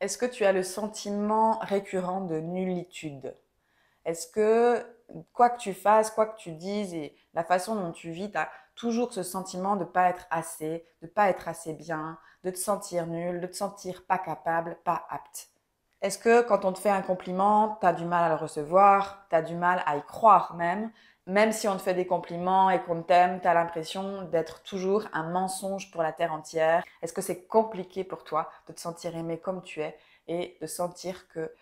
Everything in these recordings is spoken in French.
Est-ce que tu as le sentiment récurrent de nullitude? Est-ce que quoi que tu fasses, quoi que tu dises et la façon dont tu vis, tu as toujours ce sentiment de ne pas être assez, de ne pas être assez bien, de te sentir nul, de te sentir pas capable, pas apte? Est-ce que quand on te fait un compliment, tu as du mal à le recevoir, tu as du mal à y croire même? Même si on te fait des compliments et qu'on t'aime, tu as l'impression d'être toujours un mensonge pour la terre entière. Est-ce que c'est compliqué pour toi de te sentir aimé comme tu es et de sentir que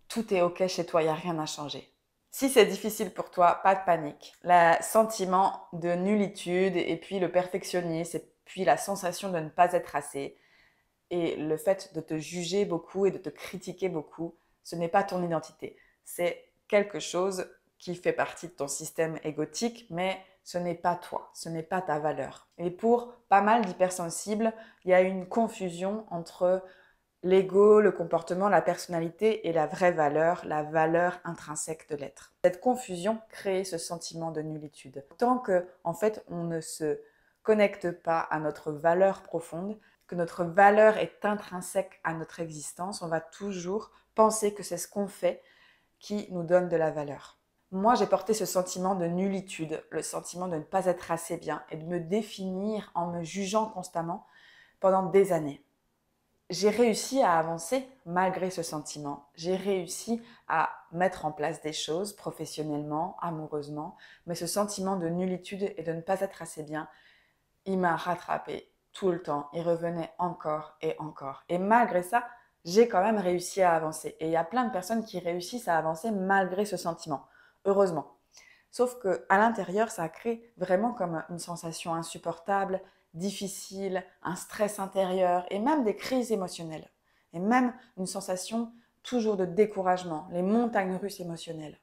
tout est OK chez toi, il n'y a rien à changer? Si c'est difficile pour toi, pas de panique. Le sentiment de nullitude et puis le perfectionnisme et puis la sensation de ne pas être assez et le fait de te juger beaucoup et de te critiquer beaucoup, ce n'est pas ton identité. C'est quelque chose qui fait partie de ton système égotique, mais ce n'est pas toi, ce n'est pas ta valeur. Et pour pas mal d'hypersensibles, il y a une confusion entre l'ego, le comportement, la personnalité et la vraie valeur, la valeur intrinsèque de l'être. Cette confusion crée ce sentiment de nullitude. Tant que, en fait, on ne se connecte pas à notre valeur profonde, que notre valeur est intrinsèque à notre existence, on va toujours penser que c'est ce qu'on fait qui nous donne de la valeur. Moi, j'ai porté ce sentiment de nullitude, le sentiment de ne pas être assez bien et de me définir en me jugeant constamment pendant des années. J'ai réussi à avancer malgré ce sentiment. J'ai réussi à mettre en place des choses professionnellement, amoureusement, mais ce sentiment de nullitude et de ne pas être assez bien, il m'a rattrapé tout le temps. Il revenait encore et encore. Et malgré ça, j'ai quand même réussi à avancer. Et il y a plein de personnes qui réussissent à avancer malgré ce sentiment. Heureusement. Sauf qu'à l'intérieur, ça crée vraiment comme une sensation insupportable, difficile, un stress intérieur et même des crises émotionnelles. Et même une sensation toujours de découragement, les montagnes russes émotionnelles.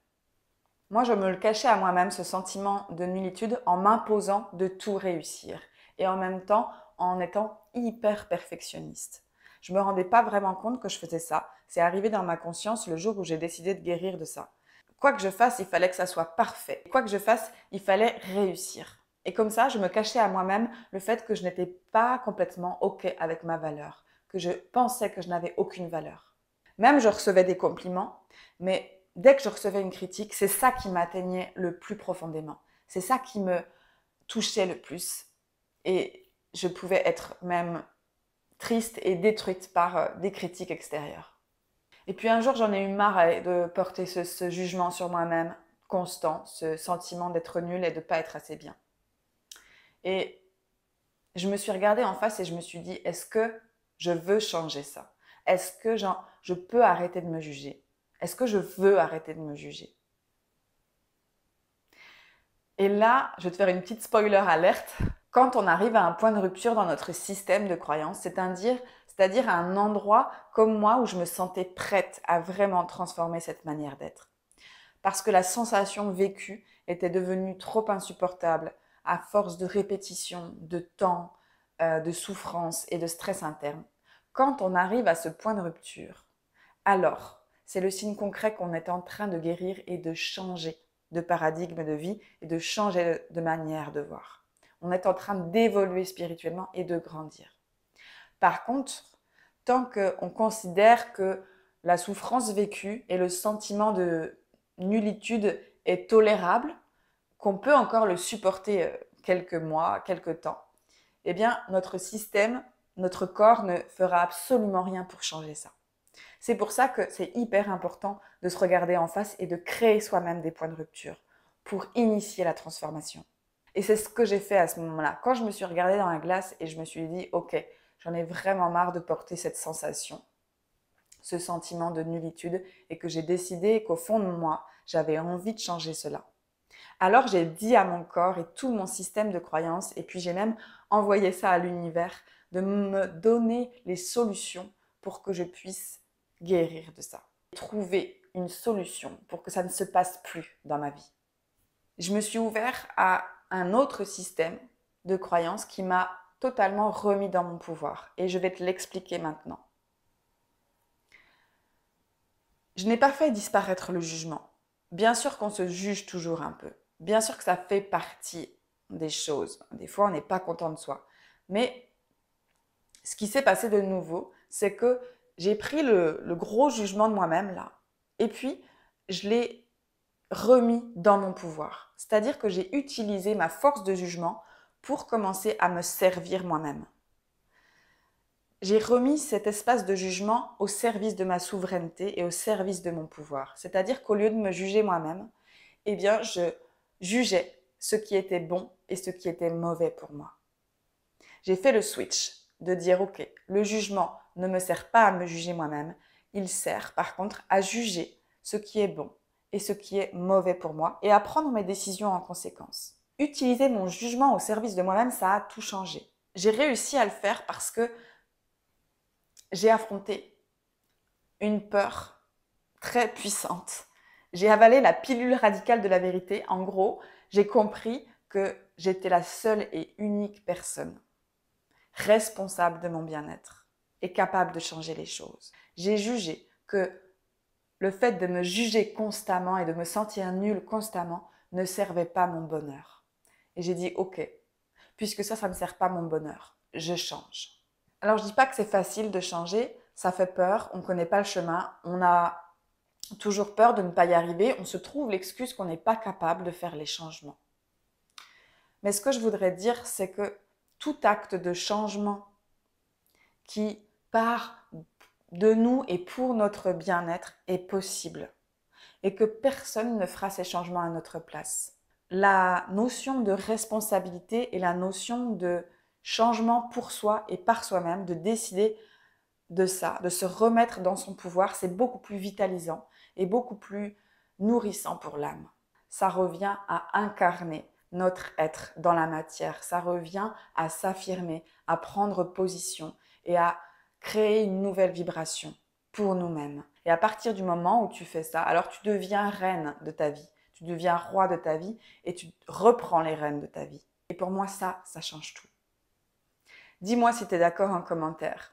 Moi, je me le cachais à moi-même, ce sentiment de nullitude, en m'imposant de tout réussir. Et en même temps, en étant hyper perfectionniste. Je me rendais pas vraiment compte que je faisais ça. C'est arrivé dans ma conscience le jour où j'ai décidé de guérir de ça. Quoi que je fasse, il fallait que ça soit parfait. Quoi que je fasse, il fallait réussir. Et comme ça, je me cachais à moi-même le fait que je n'étais pas complètement OK avec ma valeur, que je pensais que je n'avais aucune valeur. Même je recevais des compliments, mais dès que je recevais une critique, c'est ça qui m'atteignait le plus profondément. C'est ça qui me touchait le plus. Et je pouvais être même triste et détruite par des critiques extérieures. Et puis un jour, j'en ai eu marre de porter ce jugement sur moi-même constant, ce sentiment d'être nulle et de ne pas être assez bien. Et je me suis regardée en face et je me suis dit, est-ce que je veux changer ça? Est-ce que je peux arrêter de me juger? Est-ce que je veux arrêter de me juger? Et là, je vais te faire une petite spoiler alerte. Quand on arrive à un point de rupture dans notre système de croyance, c'est-à-dire à un endroit comme moi où je me sentais prête à vraiment transformer cette manière d'être. Parce que la sensation vécue était devenue trop insupportable à force de répétition, de temps, de souffrance et de stress interne. Quand on arrive à ce point de rupture, alors c'est le signe concret qu'on est en train de guérir et de changer de paradigme de vie et de changer de manière de voir. On est en train d'évoluer spirituellement et de grandir. Par contre, tant qu'on considère que la souffrance vécue et le sentiment de nullitude est tolérable, qu'on peut encore le supporter quelques mois, quelques temps, eh bien notre système, notre corps ne fera absolument rien pour changer ça. C'est pour ça que c'est hyper important de se regarder en face et de créer soi-même des points de rupture pour initier la transformation. Et c'est ce que j'ai fait à ce moment-là. Quand je me suis regardée dans la glace et je me suis dit, ok, j'en ai vraiment marre de porter cette sensation, ce sentiment de nullitude, et que j'ai décidé qu'au fond de moi, j'avais envie de changer cela. Alors j'ai dit à mon corps et tout mon système de croyances, et puis j'ai même envoyé ça à l'univers, de me donner les solutions pour que je puisse guérir de ça. Trouver une solution pour que ça ne se passe plus dans ma vie. Je me suis ouvert à un autre système de croyances qui m'a totalement remis dans mon pouvoir. Et je vais te l'expliquer maintenant. Je n'ai pas fait disparaître le jugement. Bien sûr qu'on se juge toujours un peu. Bien sûr que ça fait partie des choses. Des fois, on n'est pas content de soi. Mais ce qui s'est passé de nouveau, c'est que j'ai pris le gros jugement de moi-même là, et puis je l'ai remis dans mon pouvoir. C'est-à-dire que j'ai utilisé ma force de jugement pour commencer à me servir moi-même. J'ai remis cet espace de jugement au service de ma souveraineté et au service de mon pouvoir. C'est-à-dire qu'au lieu de me juger moi-même, eh bien, je jugeais ce qui était bon et ce qui était mauvais pour moi. J'ai fait le switch de dire, ok, le jugement ne me sert pas à me juger moi-même, il sert par contre à juger ce qui est bon et ce qui est mauvais pour moi et à prendre mes décisions en conséquence. Utiliser mon jugement au service de moi-même, ça a tout changé. J'ai réussi à le faire parce que j'ai affronté une peur très puissante. J'ai avalé la pilule radicale de la vérité. En gros, j'ai compris que j'étais la seule et unique personne responsable de mon bien-être et capable de changer les choses. J'ai jugé que le fait de me juger constamment et de me sentir nulle constamment ne servait pas mon bonheur. Et j'ai dit, ok, puisque ça ne sert pas mon bonheur, je change. Alors je dis pas que c'est facile de changer, ça fait peur, on ne connaît pas le chemin, on a toujours peur de ne pas y arriver, on se trouve l'excuse qu'on n'est pas capable de faire les changements. Mais ce que je voudrais dire, c'est que tout acte de changement qui part de nous et pour notre bien-être est possible et que personne ne fera ces changements à notre place. La notion de responsabilité et la notion de changement pour soi et par soi-même, de décider de ça, de se remettre dans son pouvoir, c'est beaucoup plus vitalisant et beaucoup plus nourrissant pour l'âme. Ça revient à incarner notre être dans la matière, ça revient à s'affirmer, à prendre position et à créer une nouvelle vibration pour nous-mêmes. Et à partir du moment où tu fais ça, alors tu deviens reine de ta vie, tu deviens roi de ta vie et tu reprends les rênes de ta vie. Et pour moi, ça change tout. Dis-moi si tu es d'accord en commentaire.